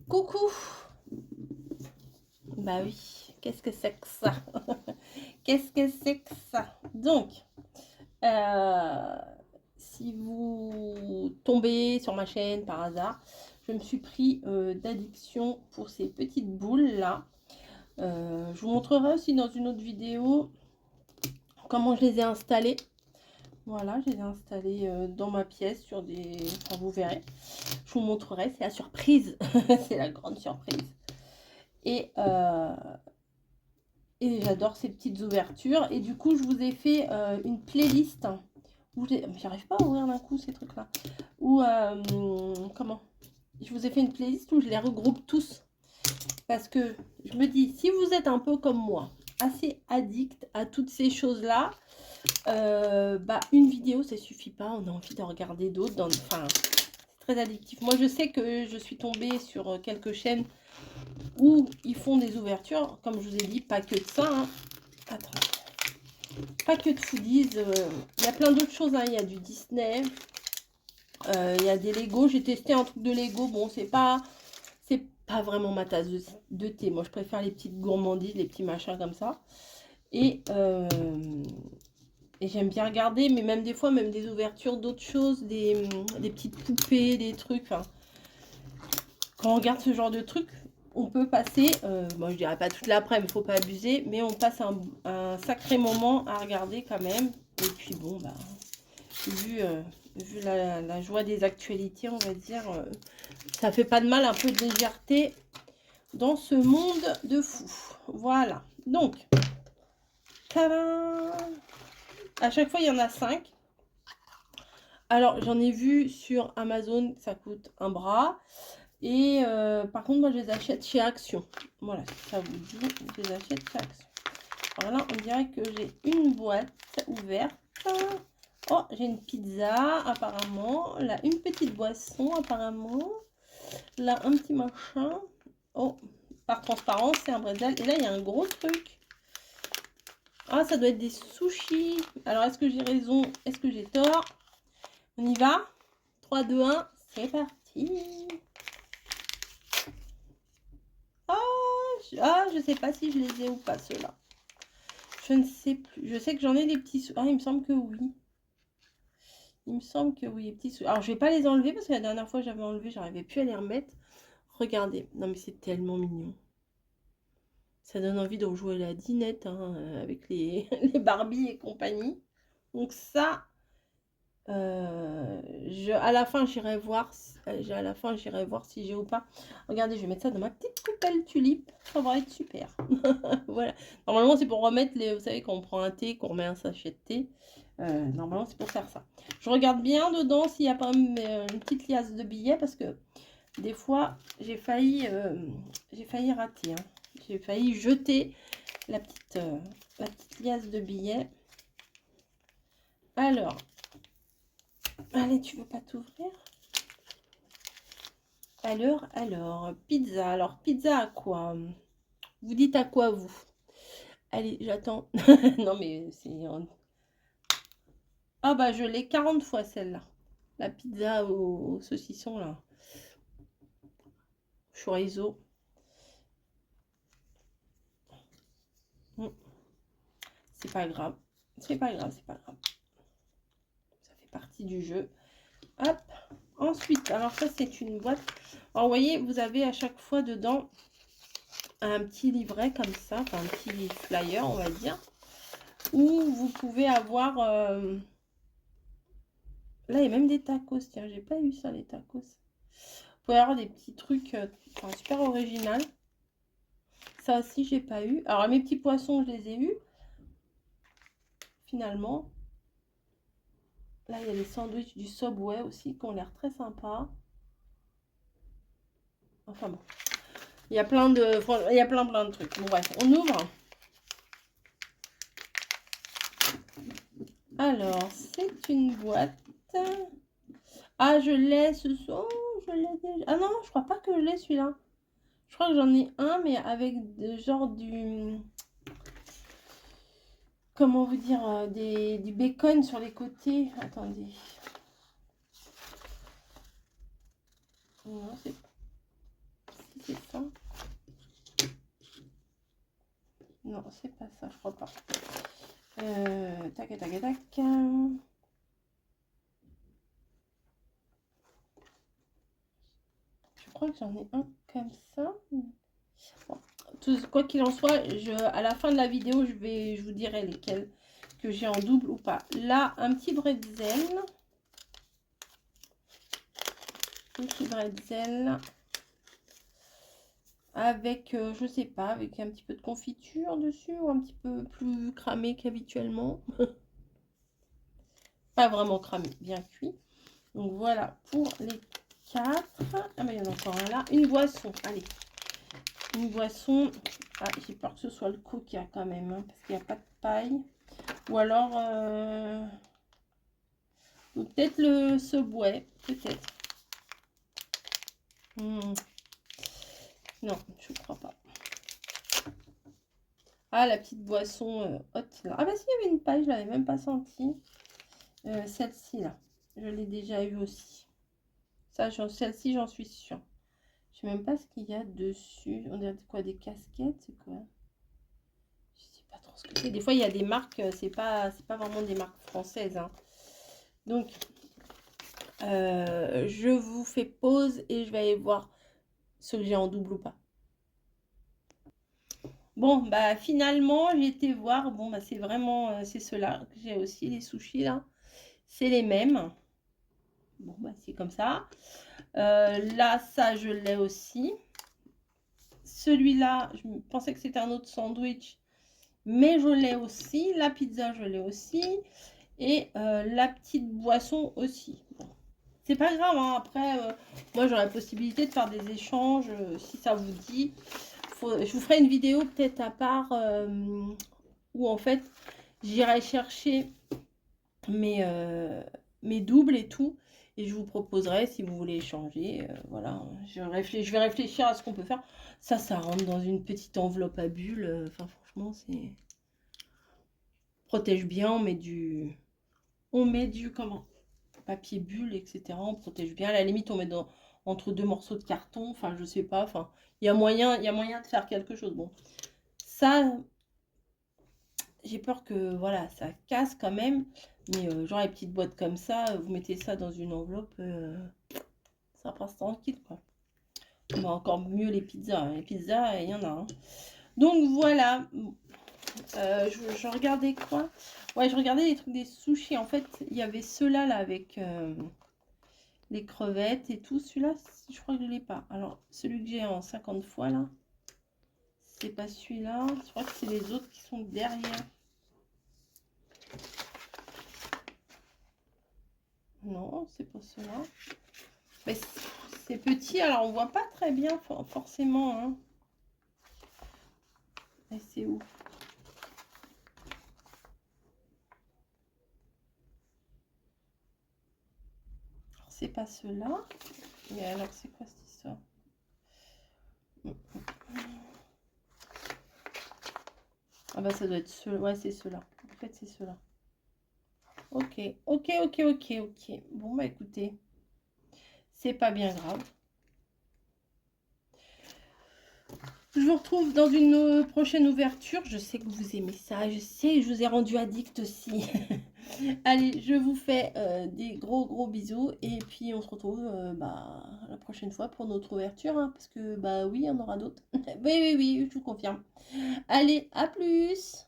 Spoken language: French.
Coucou. Bah oui, qu'est-ce que c'est que ça? Qu'est-ce que c'est que ça? Donc, euh, si vous tombez sur ma chaîne par hasard, je me suis pris d'addiction pour ces petites boules là. Je vous montrerai aussi dans une autre vidéo comment je les ai installées. Voilà, je les ai installées dans ma pièce sur des... Enfin, vous verrez. Je vous montrerai, c'est la surprise. C'est la grande surprise. Et, euh, Et j'adore ces petites ouvertures. Et du coup, je vous ai fait une playlist où j'arrive pas à ouvrir d'un coup ces trucs-là. Où, comment? Je vous ai fait une playlist où je les regroupe tous. Parce que je me dis, si vous êtes un peu comme moi, assez addict à toutes ces choses-là, bah, une vidéo, ça suffit pas. On a envie de regarder d'autres. Enfin, c'est très addictif. Moi, je sais que je suis tombée sur quelques chaînes où ils font des ouvertures. Comme je vous ai dit, pas que de ça, hein. Attends. Pas que de foodies, il y a plein d'autres choses, hein. Il y a du Disney, il y a des Lego. J'ai testé un truc de Lego, bon c'est pas vraiment ma tasse de thé. Moi je préfère les petites gourmandises, les petits machins comme ça. Et, euh, et j'aime bien regarder, mais même des fois, même des ouvertures d'autres choses, des petites poupées, des trucs. Enfin, quand on regarde ce genre de trucs, on peut passer, bon je dirais pas toute l'après-midi, faut pas abuser, mais on passe un sacré moment à regarder quand même. Et puis bon, bah, vu la joie des actualités, on va dire, ça fait pas de mal un peu de légèreté dans ce monde de fou. Voilà. Donc, tadam, à chaque fois, il y en a 5. Alors, j'en ai vu sur Amazon, ça coûte un bras. Et par contre, moi, je les achète chez Action. Voilà, ça vous dit, je les achète chez Action. Voilà, on dirait que j'ai une boîte ouverte. Oh, j'ai une pizza, apparemment. Là, une petite boisson, apparemment. Là, un petit machin. Oh, par transparence, c'est un bretzel. Et là, il y a un gros truc. Ah, ça doit être des sushis. Alors, est-ce que j'ai raison? Est-ce que j'ai tort? On y va? 3, 2, 1, c'est parti. Je sais pas si je les ai ou pas, ceux-là. Je ne sais plus. Je sais que j'en ai des petits... Ah, il me semble que oui. Il me semble que oui, les petits... Alors, je vais pas les enlever parce que la dernière fois, j'avais enlevé, j'arrivais plus à les remettre. Regardez. Non, mais c'est tellement mignon. Ça donne envie de rejouer la dinette, hein, avec les Barbie et compagnie. Donc ça, à la fin, j'irai voir, à la fin, j'irai voir si j'ai ou pas. Regardez, je vais mettre ça dans ma petite coupelle tulipe. Ça va être super. Voilà. Normalement, c'est pour remettre les... Vous savez, quand on prend un thé, qu'on remet un sachet de thé. Normalement, c'est pour faire ça. Je regarde bien dedans s'il n'y a pas une petite liasse de billets parce que des fois, j'ai failli rater, hein. J'ai failli jeter la petite liasse de billets. Alors, allez, tu veux pas t'ouvrir? Alors, pizza. Alors, pizza à quoi? Vous dites à quoi, vous? Allez, j'attends. Non, mais c'est... Ah bah, je l'ai 40 fois, celle-là. La pizza au saucisson, là. Chorizo. Mm. C'est pas grave. C'est pas grave, c'est pas grave. Ça fait partie du jeu. Hop. Ensuite, alors ça, c'est une boîte. Alors, vous voyez, vous avez à chaque fois dedans un petit livret comme ça, enfin un petit flyer, on va dire, où vous pouvez avoir... Là, il y a même des tacos. Tiens, j'ai pas eu ça, les tacos. Vous pouvez avoir des petits trucs enfin, super original. Ça aussi, j'ai pas eu. Alors, mes petits poissons, je les ai eus. Finalement. Là, il y a les sandwichs du Subway aussi qui ont l'air très sympas. Enfin bon. Il y a plein de... Il y a plein de trucs. Bon, bref, on ouvre. Alors, c'est une boîte. Ah, je l'ai ce soir. Je l'ai déjà. Ah non, je crois pas que je l'ai celui-là. Je crois que j'en ai un, mais avec genre du... Comment vous dire, du bacon sur les côtés. Attendez. Non, c'est Non, c'est pas ça, je crois pas. Tac, tac, tac. Je crois que j'en ai un comme ça. Bon, quoi qu'il en soit, à la fin de la vidéo, je vous dirai lesquels que j'ai en double ou pas. Là, un petit bretzel. Un petit bretzel. Avec, je sais pas, avec un petit peu de confiture dessus ou un petit peu plus cramé qu'habituellement. Pas vraiment cramé, bien cuit. Donc voilà pour les 4. Ah mais il y en a encore un là. Une boisson, allez. Une boisson. Ah, j'ai peur que ce soit le coca quand même, hein, parce qu'il n'y a pas de paille. Ou alors, peut-être le Subway, peut-être. Non, je ne crois pas. Ah, la petite boisson hot là. Ah bah si, il y avait une paille, je l'avais même pas sentie. Celle-ci là, je l'ai déjà eu aussi. Ça, celle-ci, j'en suis sûre. Je sais même pas ce qu'il y a dessus. On dirait quoi, des casquettes, c'est quoi? Je sais pas trop ce que c'est. Des fois, il y a des marques, c'est pas vraiment des marques françaises, hein. Donc, je vous fais pause et je vais aller voir ce que j'ai en double ou pas. Bon, bah finalement, j'ai été voir. Bon, bah c'est vraiment, c'est ceux-là que j'ai aussi, les sushis là. C'est les mêmes. Bon, bah c'est comme ça. Là, ça, je l'ai aussi. Celui-là, je pensais que c'était un autre sandwich, mais je l'ai aussi. La pizza, je l'ai aussi. Et la petite boisson aussi. Bon. C'est pas grave, hein. Après, moi, j'aurai la possibilité de faire des échanges si ça vous dit. Je vous ferai une vidéo peut-être à part où en fait, j'irai chercher mes, mes doubles et tout. Et je vous proposerai si vous voulez échanger. Voilà, je vais réfléchir à ce qu'on peut faire. Ça rentre dans une petite enveloppe à bulles. Enfin, franchement, c'est... Protège bien, on met du comment, papier bulle, etc. On protège bien. À la limite, on met entre deux morceaux de carton. Enfin, je sais pas. Enfin, il y a moyen de faire quelque chose. Bon, ça, j'ai peur que voilà, ça casse quand même. Mais genre les petites boîtes comme ça, vous mettez ça dans une enveloppe, ça passe tranquille quoi. Bah, encore mieux les pizzas. Hein. Les pizzas, il y en a. Hein. Donc voilà. Je regardais quoi? Ouais, je regardais les trucs des sushis. En fait, il y avait ceux-là là avec les crevettes et tout. Celui-là, je crois que je l'ai pas. Alors, celui que j'ai en 50 fois là, c'est pas celui-là. Je crois que c'est les autres qui sont derrière. Non, c'est pas cela. Mais c'est petit, alors on voit pas très bien forcément. Hein. Et c'est où? C'est pas cela. Mais alors, c'est quoi cette histoire? Ah bah ça doit être ceux-là. Ouais, c'est ceux-là. En fait, c'est ceux-là. Ok, ok, ok, ok, ok. Bon, bah écoutez, c'est pas bien grave. Je vous retrouve dans une prochaine ouverture. Je sais que vous aimez ça. Je sais que je vous ai rendu addict aussi. Allez, je vous fais des gros bisous. Et puis, on se retrouve bah, la prochaine fois pour notre ouverture. Hein, parce que, bah oui, il y en aura d'autres. Oui, je vous confirme. Allez, à plus!